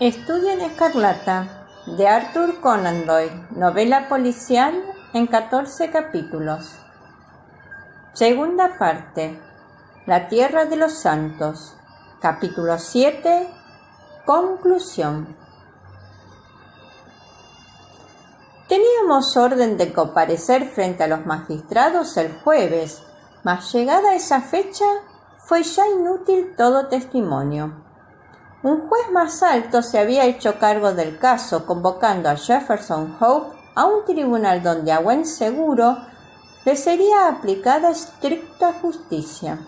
Estudio en Escarlata, de Arthur Conan Doyle, novela policial en 14 capítulos. Segunda parte, La Tierra de los Santos, capítulo 7, conclusión. Teníamos orden de comparecer frente a los magistrados el jueves, mas llegada esa fecha fue ya inútil todo testimonio. Un juez más alto se había hecho cargo del caso, convocando a Jefferson Hope a un tribunal donde a buen seguro le sería aplicada estricta justicia.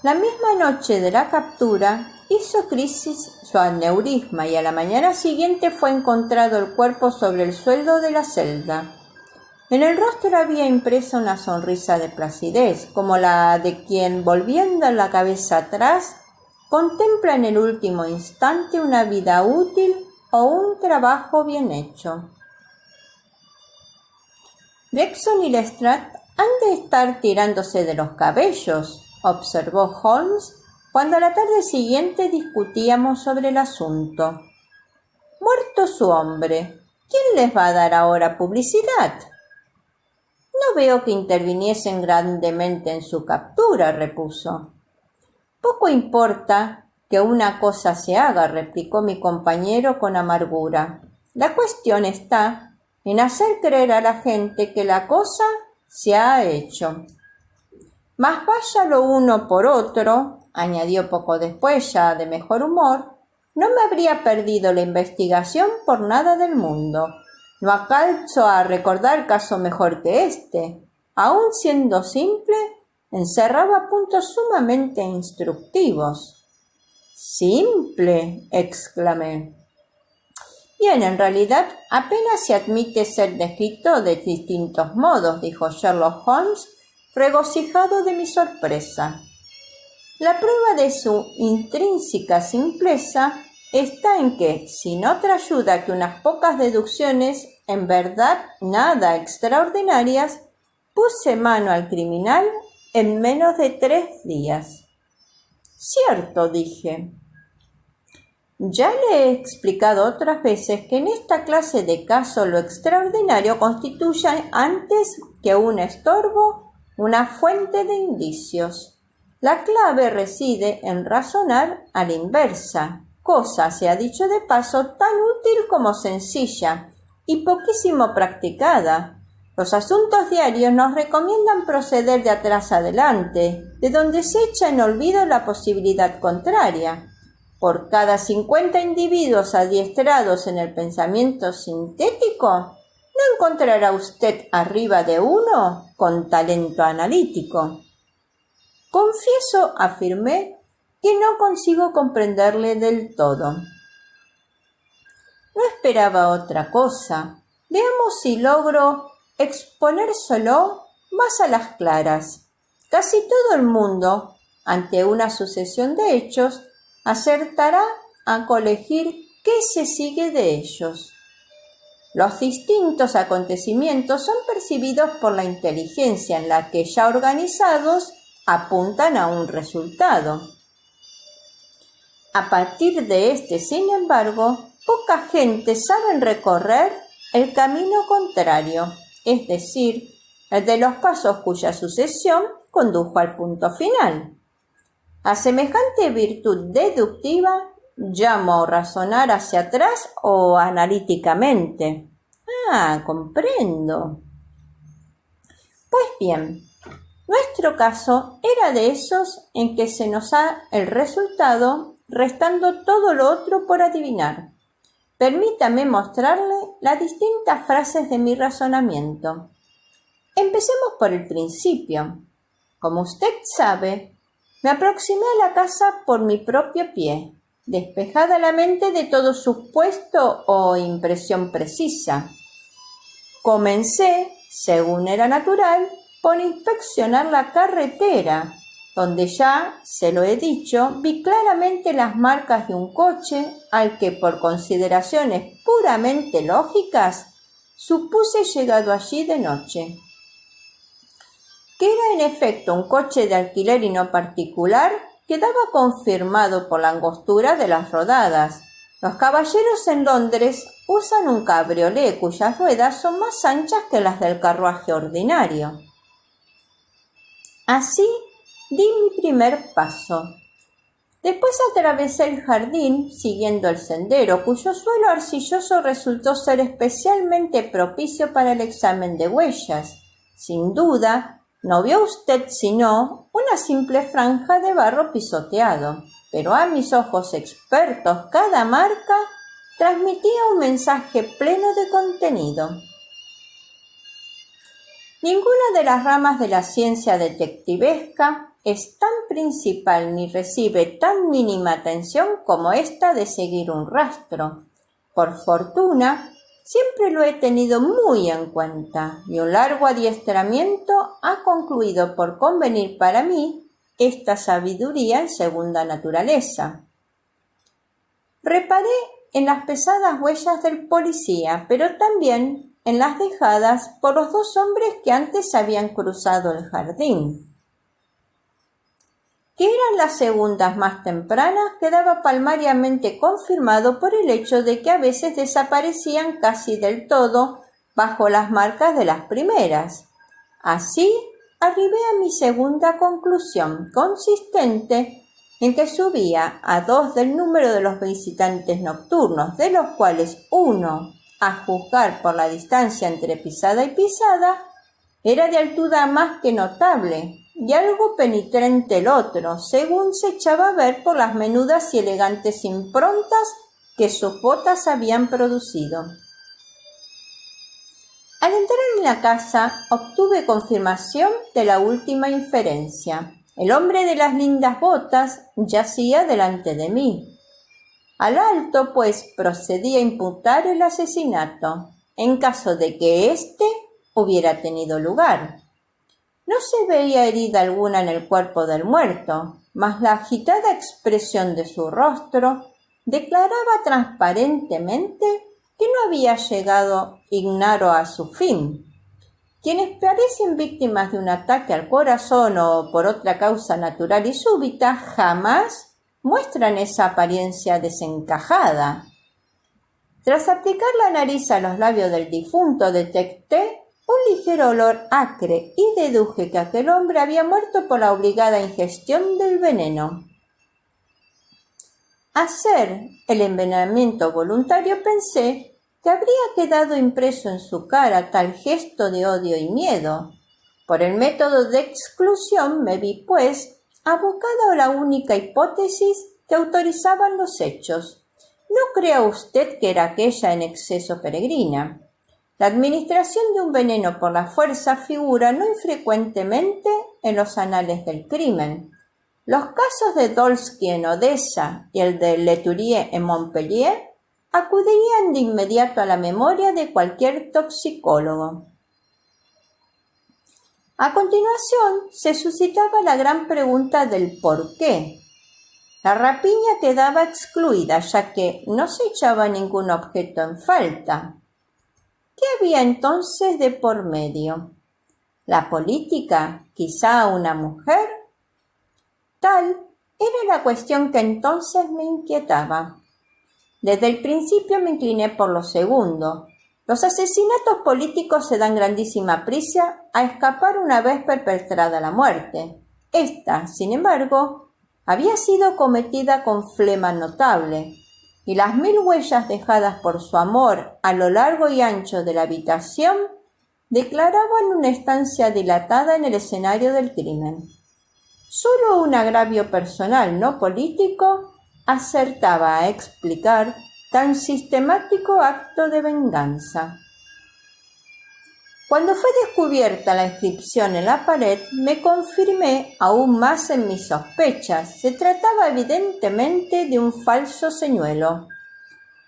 La misma noche de la captura hizo crisis su aneurisma y a la mañana siguiente fue encontrado el cuerpo sobre el suelo de la celda. En el rostro había impresa una sonrisa de placidez, como la de quien, volviendo la cabeza atrás, contempla en el último instante una vida útil o un trabajo bien hecho. Gregson y Lestrade han de estar tirándose de los cabellos, observó Holmes cuando a la tarde siguiente discutíamos sobre el asunto. Muerto su hombre, ¿quién les va a dar ahora publicidad? No veo que interviniesen grandemente en su captura, repuso. Poco importa que una cosa se haga, replicó mi compañero con amargura. La cuestión está en hacer creer a la gente que la cosa se ha hecho. Mas vaya lo uno por otro, añadió poco después, ya de mejor humor, no me habría perdido la investigación por nada del mundo. No alcanzo a recordar caso mejor que este. Aun siendo simple, encerraba puntos sumamente instructivos. «Simple», exclamé. «Bien, en realidad apenas se admite ser descrito de distintos modos», dijo Sherlock Holmes, regocijado de mi sorpresa. «La prueba de su intrínseca simpleza está en que, sin otra ayuda que unas pocas deducciones, en verdad nada extraordinarias, puse mano al criminal en menos de 3 días. «Cierto», dije. «Ya le he explicado otras veces que en esta clase de casos lo extraordinario constituye antes que un estorbo una fuente de indicios. La clave reside en razonar a la inversa, cosa, se ha dicho de paso, tan útil como sencilla y poquísimo practicada. Los asuntos diarios nos recomiendan proceder de atrás adelante, de donde se echa en olvido la posibilidad contraria. Por cada 50 individuos adiestrados en el pensamiento sintético, ¿no encontrará usted arriba de uno con talento analítico?» «Confieso», afirmé, «que no consigo comprenderle del todo». «No esperaba otra cosa. Veamos si logro exponérselo más a las claras. Casi todo el mundo, ante una sucesión de hechos, acertará a colegir qué se sigue de ellos. Los distintos acontecimientos son percibidos por la inteligencia en la que, ya organizados, apuntan a un resultado. A partir de este, sin embargo, poca gente sabe recorrer el camino contrario, es decir, el de los pasos cuya sucesión condujo al punto final. A semejante virtud deductiva llamo razonar hacia atrás o analíticamente». «Ah, comprendo». «Pues bien, nuestro caso era de esos en que se nos da el resultado restando todo lo otro por adivinar. Permítame mostrarle las distintas fases de mi razonamiento. Empecemos por el principio. Como usted sabe, me aproximé a la casa por mi propio pie, despejada la mente de todo supuesto o impresión precisa. Comencé, según era natural, por inspeccionar la carretera, donde ya, se lo he dicho, vi claramente las marcas de un coche al que, por consideraciones puramente lógicas, supuse llegado allí de noche. Que era en efecto un coche de alquiler y no particular, quedaba confirmado por la angostura de las rodadas. Los caballeros en Londres usan un cabriolé cuyas ruedas son más anchas que las del carruaje ordinario. Así di mi primer paso. Después atravesé el jardín siguiendo el sendero, cuyo suelo arcilloso resultó ser especialmente propicio para el examen de huellas. Sin duda, no vio usted sino una simple franja de barro pisoteado, pero a mis ojos expertos cada marca transmitía un mensaje pleno de contenido. Ninguna de las ramas de la ciencia detectivesca es tan principal ni recibe tan mínima atención como esta de seguir un rastro. Por fortuna, siempre lo he tenido muy en cuenta y un largo adiestramiento ha concluido por convenir para mí esta sabiduría en segunda naturaleza. Reparé en las pesadas huellas del policía, pero también en las dejadas por los dos hombres que antes habían cruzado el jardín. Que eran las segundas más tempranas quedaba palmariamente confirmado por el hecho de que a veces desaparecían casi del todo bajo las marcas de las primeras. Así arribé a mi segunda conclusión, consistente en que subía a 2 del número de los visitantes nocturnos, de los cuales uno, a juzgar por la distancia entre pisada y pisada, era de altura más que notable, y algo penetrante el otro, según se echaba a ver por las menudas y elegantes improntas que sus botas habían producido. Al entrar en la casa, obtuve confirmación de la última inferencia. El hombre de las lindas botas yacía delante de mí. Al alto, pues, procedí a imputar el asesinato, en caso de que éste hubiera tenido lugar. No se veía herida alguna en el cuerpo del muerto, mas la agitada expresión de su rostro declaraba transparentemente que no había llegado ignaro a su fin. Quienes parecen víctimas de un ataque al corazón o por otra causa natural y súbita jamás muestran esa apariencia desencajada. Tras aplicar la nariz a los labios del difunto, detecté un ligero olor acre y deduje que aquel hombre había muerto por la obligada ingestión del veneno. Hacer el envenenamiento voluntario pensé que habría quedado impreso en su cara tal gesto de odio y miedo. Por el método de exclusión me vi, pues, abocado a la única hipótesis que autorizaban los hechos. No crea usted que era aquella en exceso peregrina. La administración de un veneno por la fuerza figura no infrecuentemente en los anales del crimen. Los casos de Dolsky en Odessa y el de Leturier en Montpellier acudirían de inmediato a la memoria de cualquier toxicólogo. A continuación, se suscitaba la gran pregunta del por qué. La rapiña quedaba excluida, ya que no se echaba ningún objeto en falta. ¿Qué había entonces de por medio? ¿La política? ¿Quizá una mujer? Tal era la cuestión que entonces me inquietaba. Desde el principio me incliné por lo segundo. Los asesinatos políticos se dan grandísima prisa a escapar una vez perpetrada la muerte. Esta, sin embargo, había sido cometida con flema notable, y las 1000 huellas dejadas por su amor a lo largo y ancho de la habitación declaraban una estancia dilatada en el escenario del crimen. Solo un agravio personal, no político, acertaba a explicar tan sistemático acto de venganza. Cuando fue descubierta la inscripción en la pared, me confirmé aún más en mis sospechas. Se trataba evidentemente de un falso señuelo.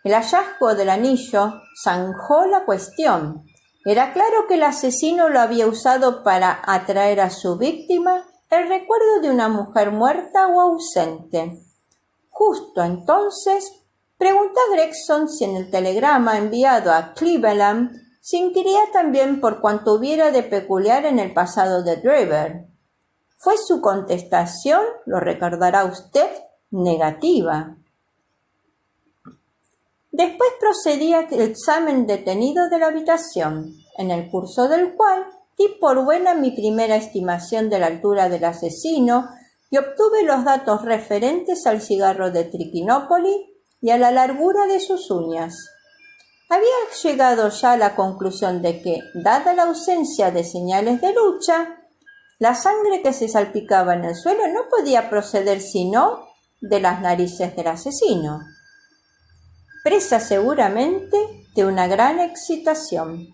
El hallazgo del anillo zanjó la cuestión. Era claro que el asesino lo había usado para atraer a su víctima el recuerdo de una mujer muerta o ausente. Justo entonces, pregunté a Gregson si en el telegrama enviado a Cleveland se inquiría también por cuanto hubiera de peculiar en el pasado de Drever. Fue su contestación, lo recordará usted, negativa. Después procedí al examen detenido de la habitación, en el curso del cual di por buena mi primera estimación de la altura del asesino y obtuve los datos referentes al cigarro de Trichinopoly y a la largura de sus uñas. Había llegado ya a la conclusión de que, dada la ausencia de señales de lucha, la sangre que se salpicaba en el suelo no podía proceder sino de las narices del asesino, presa seguramente de una gran excitación.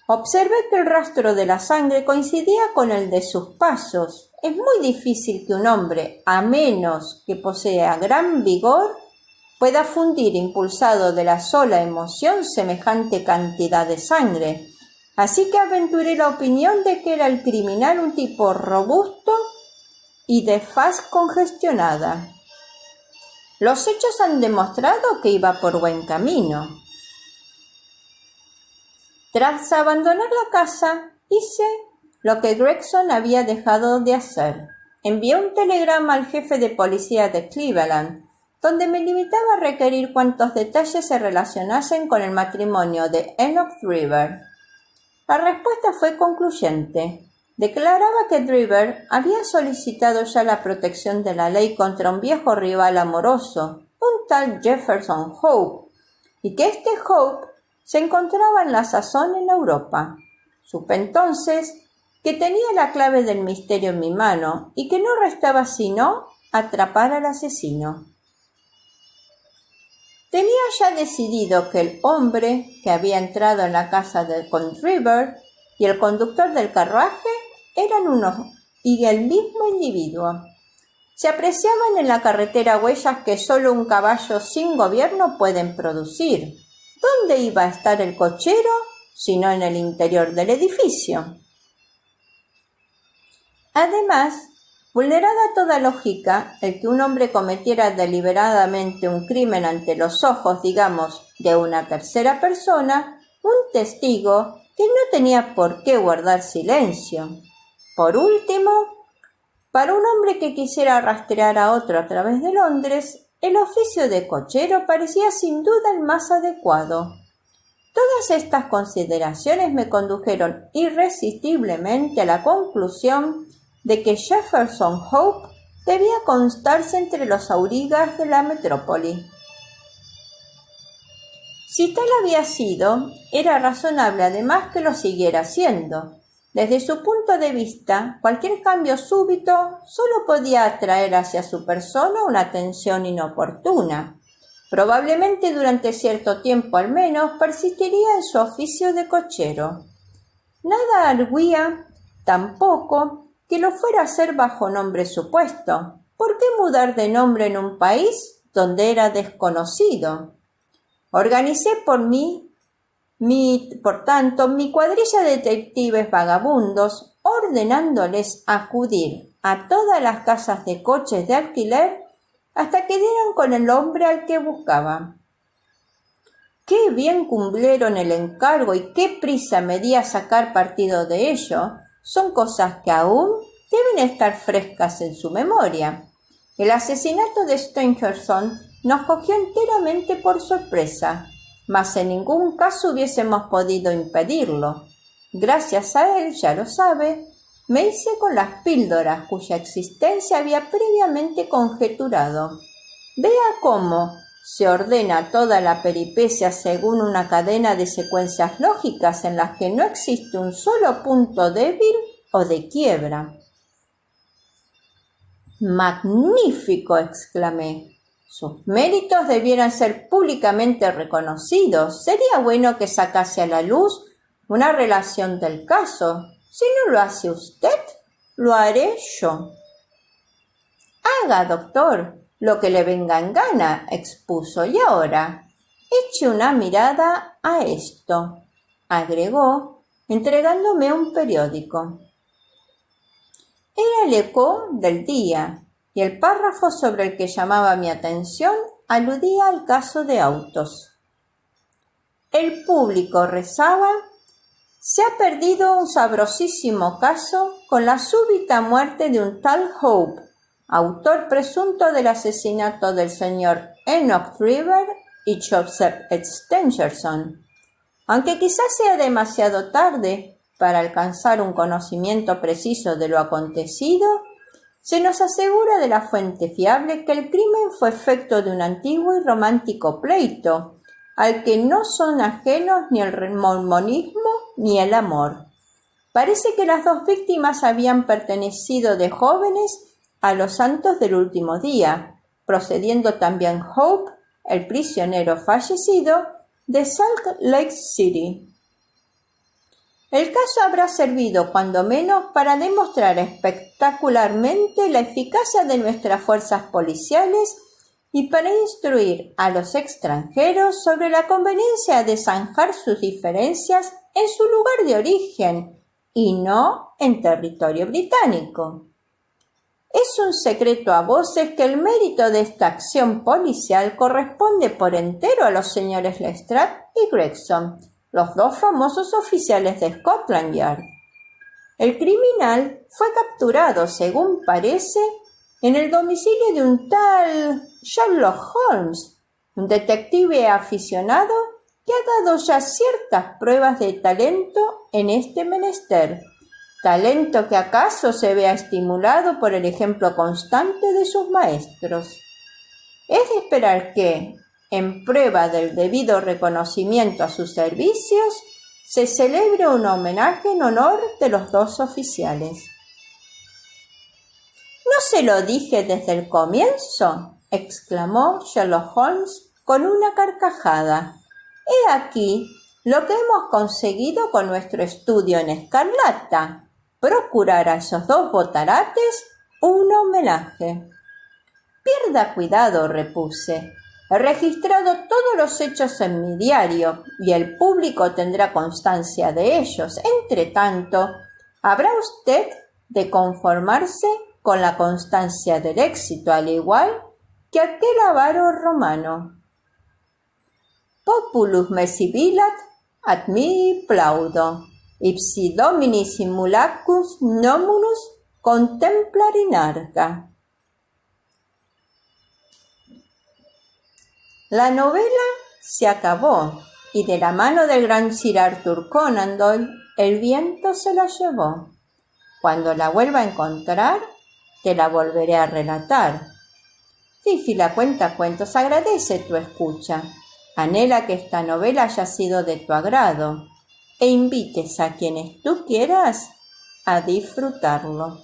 Observé que el rastro de la sangre coincidía con el de sus pasos. Es muy difícil que un hombre, a menos que posea gran vigor, pueda fundir impulsado de la sola emoción semejante cantidad de sangre. Así que aventuré la opinión de que era el criminal un tipo robusto y de faz congestionada. Los hechos han demostrado que iba por buen camino. Tras abandonar la casa, hice lo que Gregson había dejado de hacer. Envié un telegrama al jefe de policía de Cleveland, donde me limitaba a requerir cuantos detalles se relacionasen con el matrimonio de Enoch Driver. La respuesta fue concluyente. Declaraba que Driver había solicitado ya la protección de la ley contra un viejo rival amoroso, un tal Jefferson Hope, y que este Hope se encontraba en la sazón en Europa. Supe entonces que tenía la clave del misterio en mi mano y que no restaba sino atrapar al asesino. Tenía ya decidido que el hombre que había entrado en la casa con Driver y el conductor del carruaje eran uno y el mismo individuo. Se apreciaban en la carretera huellas que solo un caballo sin gobierno pueden producir. ¿Dónde iba a estar el cochero sino en el interior del edificio? Además, vulnerada toda lógica, el que un hombre cometiera deliberadamente un crimen ante los ojos, digamos, de una tercera persona, un testigo que no tenía por qué guardar silencio. Por último, para un hombre que quisiera rastrear a otro a través de Londres, el oficio de cochero parecía sin duda el más adecuado. Todas estas consideraciones me condujeron irresistiblemente a la conclusión de que Jefferson Hope debía constarse entre los aurigas de la metrópoli. Si tal había sido, era razonable además que lo siguiera siendo. Desde su punto de vista, cualquier cambio súbito solo podía atraer hacia su persona una atención inoportuna. Probablemente durante cierto tiempo al menos persistiría en su oficio de cochero. Nada arguía tampoco que lo fuera a hacer bajo nombre supuesto. ¿Por qué mudar de nombre en un país donde era desconocido? Organicé por tanto, mi cuadrilla de detectives vagabundos, ordenándoles acudir a todas las casas de coches de alquiler hasta que dieran con el hombre al que buscaban. Qué bien cumplieron el encargo y qué prisa me di a sacar partido de ello, son cosas que aún deben estar frescas en su memoria. El asesinato de Stangerson nos cogió enteramente por sorpresa, mas en ningún caso hubiésemos podido impedirlo. Gracias a él, ya lo sabe, me hice con las píldoras cuya existencia había previamente conjeturado. Vea cómo se ordena toda la peripecia según una cadena de secuencias lógicas en las que no existe un solo punto débil o de quiebra. ¡Magnífico!, exclamé. Sus méritos debieran ser públicamente reconocidos. Sería bueno que sacase a la luz una relación del caso. Si no lo hace usted, lo haré yo. Haga, doctor, lo que le venga en gana, expuso. Y ahora, eche una mirada a esto, agregó, entregándome un periódico. Era el Eco del día, y el párrafo sobre el que llamaba mi atención aludía al caso de autos. El público rezaba: se ha perdido un sabrosísimo caso con la súbita muerte de un tal Hope, autor presunto del asesinato del señor Enoch Trevor y Joseph Stengerson. Aunque quizás sea demasiado tarde para alcanzar un conocimiento preciso de lo acontecido, se nos asegura de la fuente fiable que el crimen fue efecto de un antiguo y romántico pleito, al que no son ajenos ni el mormonismo ni el amor. Parece que las dos víctimas habían pertenecido de jóvenes a los santos del último día, procediendo también Hope, el prisionero fallecido, de Salt Lake City. El caso habrá servido cuando menos para demostrar espectacularmente la eficacia de nuestras fuerzas policiales y para instruir a los extranjeros sobre la conveniencia de zanjar sus diferencias en su lugar de origen y no en territorio británico. Es un secreto a voces que el mérito de esta acción policial corresponde por entero a los señores Lestrade y Gregson, los dos famosos oficiales de Scotland Yard. El criminal fue capturado, según parece, en el domicilio de un tal Sherlock Holmes, un detective aficionado que ha dado ya ciertas pruebas de talento en este menester, talento que acaso se vea estimulado por el ejemplo constante de sus maestros. Es de esperar que, en prueba del debido reconocimiento a sus servicios, se celebre un homenaje en honor de los dos oficiales. ¿No se lo dije desde el comienzo?, exclamó Sherlock Holmes con una carcajada. He aquí lo que hemos conseguido con nuestro estudio en escarlata, procurar a esos dos botarates un homenaje. Pierda cuidado, repuse. He registrado todos los hechos en mi diario y el público tendrá constancia de ellos. Entre tanto, habrá usted de conformarse con la constancia del éxito, al igual que aquel avaro romano. Populus me sibilat ad mihi plaudo, ipsi domini simulacus nomunus contemplar inarca. La novela se acabó y de la mano del gran Sir Arthur Conan Doyle el viento se la llevó. Cuando la vuelva a encontrar, te la volveré a relatar. Fifi la Cuentacuentos agradece tu escucha. Anhela que esta novela haya sido de tu agrado e invites a quienes tú quieras a disfrutarlo.